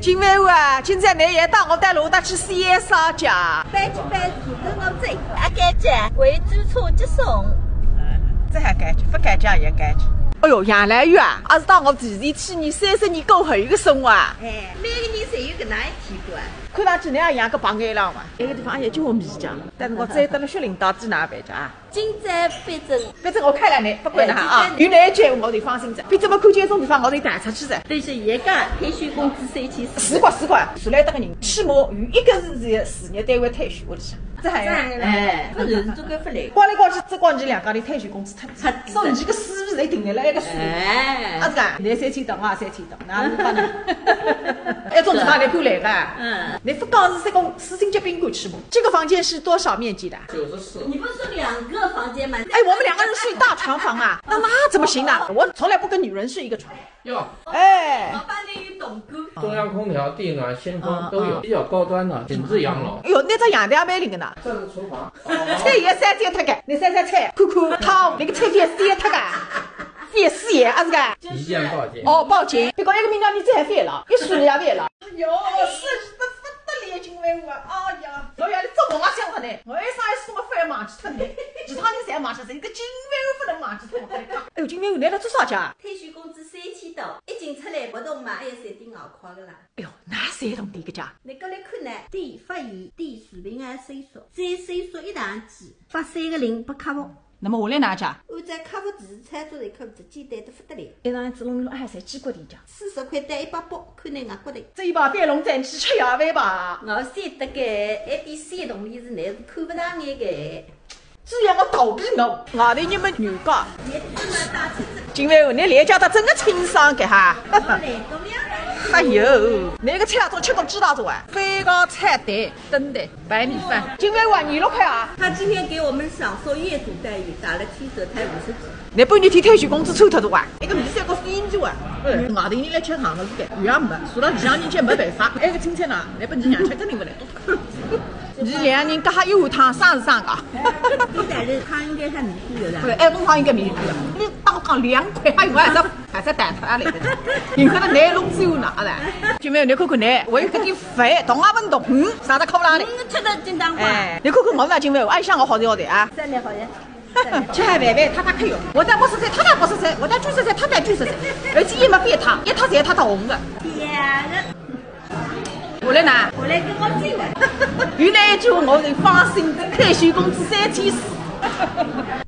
金万户啊，今朝你也带我带罗达去四叶烧家。搬去搬去，跟我走。阿干姐，为主车接送。这还该去，不该讲也该去。哎哟，杨兰玉啊，也是当我第一去年30年过后一个生活啊。哎，每个人侪有搿能一天过啊。看上去那样个绑眼浪嘛，那个地方也就我米讲，但是我再得了血领导知哪办家啊？今朝反正我开了你，不管他啊，有哪一句我就放心着。反正我看见这种地方，我就带出去噻。但是现在退休工资3400。是怪，出来得个人，起码有一个是事业单位退休，我就想。这还哎，不是这个福利。光来光去，这光你两家的退休工资太低，所以你这个数字侪定下来一个数。哎，啊是噶，现在3000多，我也3000多，哪能办呢？一种地方你搬来个，你不讲是这个4星级宾馆去不？这个房间是多少面积的？94。你不是说2个房间吗？哎，我们2个人睡大床房啊，那怎么行呢？我从来不跟女人睡一个床。哟，哎，老板娘有懂过。中央空调、地暖、新风都有，比较高端的，品质养老。哎呦，那这阳台蛮灵的呢。这是厨房，菜也删掉脱个，你删菜，看汤，那个菜碟删脱个，翻四眼，啊是个。一键报警。哦，报警！别讲一个明两年再翻了，一数也翻了。哎呦，是不得了，金万户啊！哎呀，老爷你做梦也想不呢！我一上一说我反而忘记脱你，其他人侪忘记脱，一个金万户不能忘记脱。我跟你讲，哎呦，金万户来了多少家？退休工资3000多，一进出来不动嘛，还有3点5块的啦。哎呦，哪3栋地个家？你过来看呢，地发现地视频也搜索，再搜索一档机，发3个0拨客户。那么下来哪家？按照客户地址操作一客户直简单得不得了。一上子弄哎，侪几国地家？40块单100包，看你外国的。这一把变龙战去吃夜饭吧。我晓得个，ABC 动力是你是看不上眼个。只要我逃避侬，外头人们女讲。金万户，你来家的真的清爽个哈。哎呦，那个菜都吃过知道着啊？飞糕菜蛋、灯的白米饭。金万户啊，26块啊。他今天给我们享受业主待遇，打了7折，才50几。你半年天退休工资抽脱多啊？一个米饭和friend酒啊。外头人来吃糖的是的，鱼也没，坐到地上人家没办法。那个青菜呢？来拨你娘吃肯定不来。你2个人隔下一碗汤，生是生个。但是汤应该是米饭的。不是，东汤应该米饭的。你当我讲2块，还有还是蛋挞来的。人家的难弄只有哪的？姐妹，你看看你，我有搿点饭，动也不动，上得靠不上的。吃得金当瓜。哎，你看看我们姐妹，也想我好的好的啊。3年好的。吃海饭饭，他可以用。我带菠菜菜，他带菠菜菜；我带卷色菜，他带卷色菜。而且也没变汤，一汤侪他红的。我来拿，我来跟我进来。原来一句话我就放心，退休工资3400。